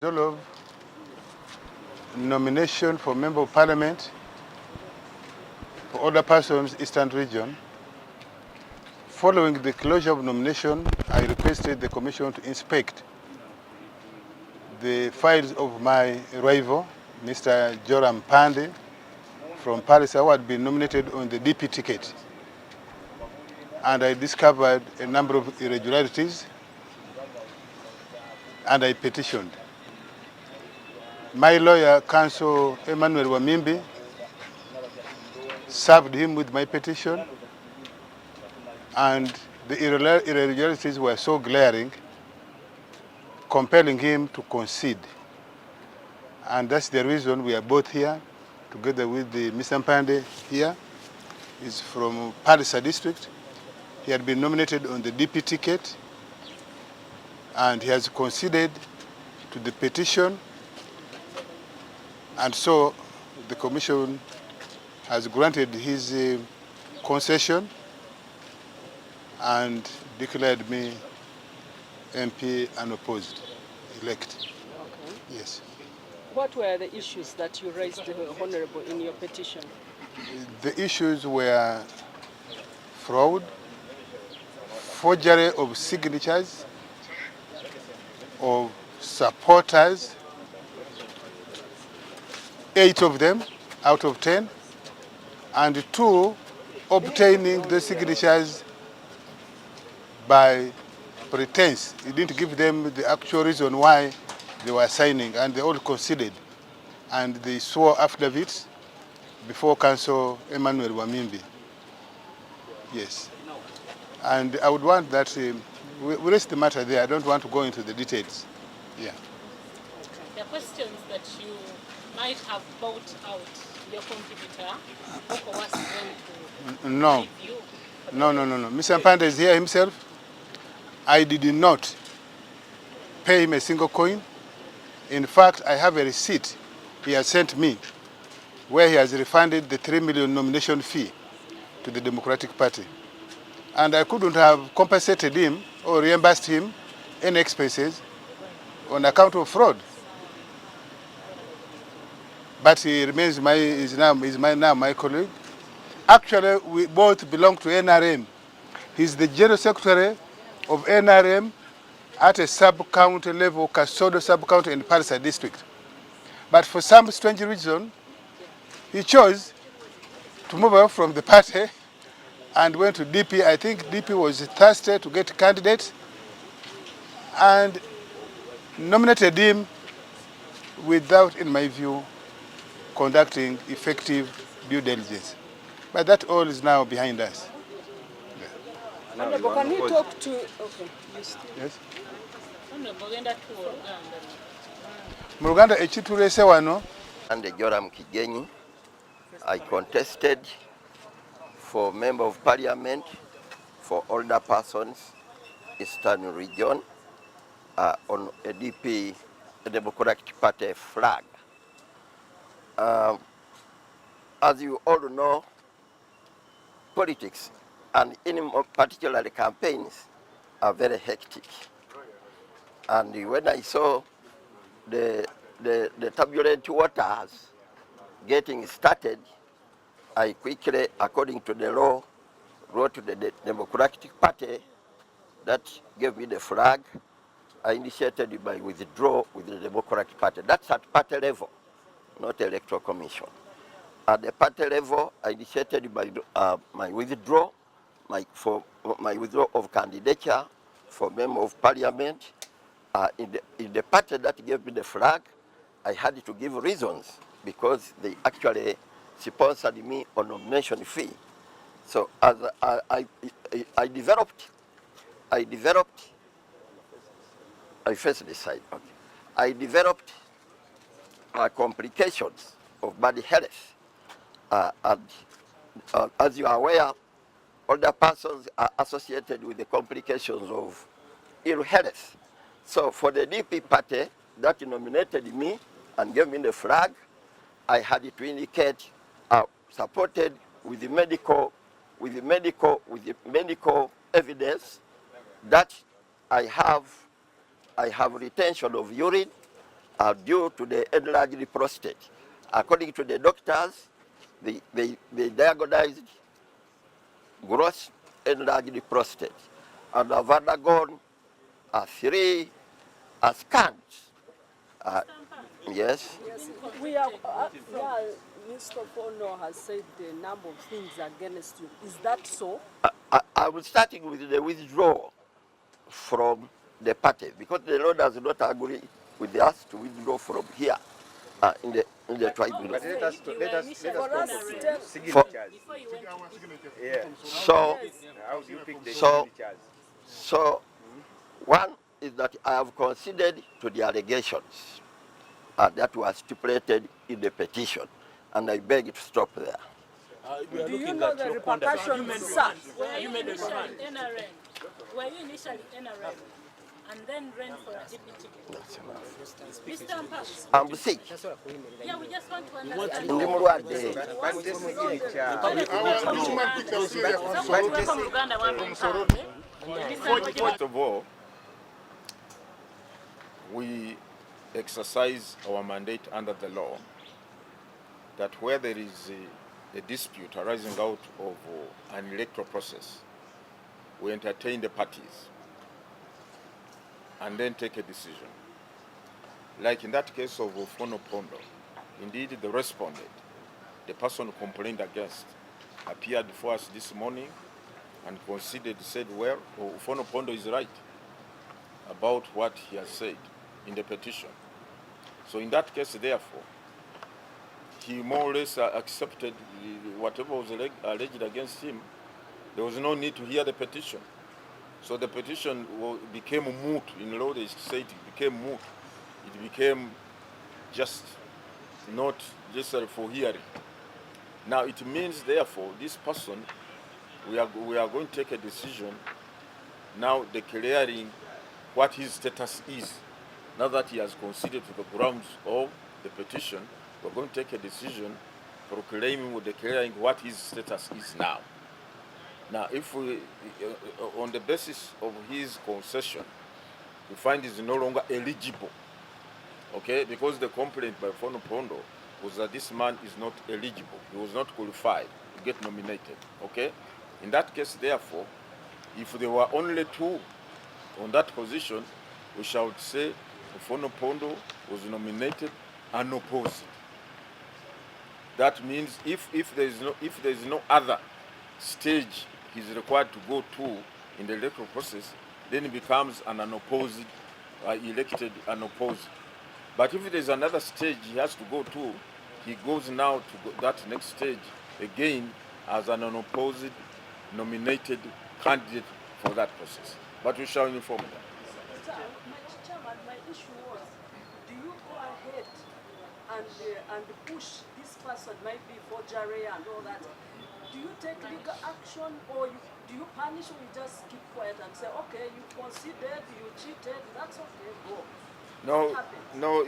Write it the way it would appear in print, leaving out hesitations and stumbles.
Of nomination for Member of Parliament for other persons, Eastern Region. Following the closure of nomination, I requested the Commission to inspect the files of my rival, Mr. Joram Pande, from Paris, who had been nominated on the DP ticket. And I discovered a number of irregularities, and I petitioned. My lawyer, Counsel Emmanuel Wamimbi, served him with my petition, and the irregularities were so glaring, compelling him to concede. And that's the reason we are both here, together with the Mr. Mpande here. He's from Parisa district. He had been nominated on the DP ticket, and he has conceded to the petition. And so the Commission has granted his concession and declared me MP unopposed, elect. Okay. Yes. What were the issues that you raised, Honorable, in your petition? The issues were fraud, forgery of signatures of supporters, 8 of them out of 10, and 2 obtaining the signatures by pretense. He didn't give them the actual reason why they were signing, and they all conceded. And they swore affidavits before Counsel Emmanuel Wamimbi. Yes. And I would want that we rest the matter there. I don't want to go into the details. Yeah. The questions that you might have bought out your competitor, who was going to No. review. No. Mr. Mpande is here himself. I did not pay him a single coin. In fact, I have a receipt he has sent me where he has refunded the 3 million nomination fee to the Democratic Party. And I couldn't have compensated him or reimbursed him any expenses on account of fraud. But he remains now my colleague. Actually, we both belong to NRM. He's the General Secretary of NRM at a sub-county level, Kasodo sub-county in Parisa district. But for some strange reason, he chose to move away from the party and went to DP. I think DP was thirsty to get candidates and nominated him without, in my view, conducting effective due diligence. But that all is now behind us. Yeah. Honorable, can you talk to... Okay. Yes? Honorable, genda to Muruganda ekiturese wano. And Joram Kigenyi, I contested for Member of Parliament for older persons, Eastern Region, on a DP, a Democratic Party flag. As you all know, politics, and in particular the campaigns, are very hectic. And when I saw the turbulent waters getting started, I quickly, according to the law, wrote to the Democratic Party that gave me the flag. I initiated my withdrawal with the Democratic Party. That's at party level, not electoral commission. At the party level, I initiated my withdrawal, for my withdrawal of candidature for Member of Parliament. In the party that gave me the flag, I had to give reasons because they actually sponsored me on nomination fee. So as I first decided, okay. I developed complications of bad health. As you are aware, older persons are associated with the complications of ill health. So for the DP party that nominated me and gave me the flag, I had to indicate supported with the medical evidence that I have retention of urine, are due to the enlarged prostate. According to the doctors, they diagnosed gross enlarged prostate and have undergone 3 scans. Yes. Yes, we are. Yeah, Mr. Ofwono has said the number of things against you. Is that so? I was starting with the withdrawal from the party because the law does not agree with us to withdraw from here in the tribunal. But let us For us, tell- signatures. Before you went to Yeah. So, How do you pick the So- signatures? so one is that I have conceded to the allegations that were stipulated in the petition, and I beg to stop there. Do you know the repercussions, sir? Were you initially NRM? Were you initially NRM and then ran for a deputy? Mr. Unopposed. I'm sick. Yeah, we just want to understand. Ndi mulwadde. But the signature. First of all, we exercise our mandate under the law that where there is a dispute arising out of an electoral process, we entertain the parties and then take a decision. Like in that case of Ofwono Opondo, indeed the respondent, the person complained against, appeared before us this morning and considered, said, well, Ofwono Opondo is right about what he has said in the petition. So in that case, therefore, he more or less accepted whatever was alleged against him. There was no need to hear the petition. So the petition became moot. In law, they say it became moot. It became just not necessary for hearing. Now it means, therefore, this person, we are going to take a decision now declaring what his status is. Now that he has conceded to the grounds of the petition, we're going to take a decision proclaiming or declaring what his status is now. Now, if we, on the basis of his concession, we find he's no longer eligible, okay, because the complaint by Ofwono Opondo was that this man is not eligible. He was not qualified to get nominated, okay? In that case, therefore, if there were only 2 on that position, we shall say Ofwono Opondo was nominated unopposed. That means if there is no other stage he's required to go to in the electoral process, then he becomes an unopposed, elected unopposed. But if there's another stage he has to go to, he goes now to that next stage again as an unopposed nominated candidate for that process. But we shall inform them. Chairman, my issue was, do you go ahead and push this person, might be forgery and all that? Do you take legal action, or do you punish, or you just keep quiet and say, okay, you conceded, you cheated, that's okay, go? No,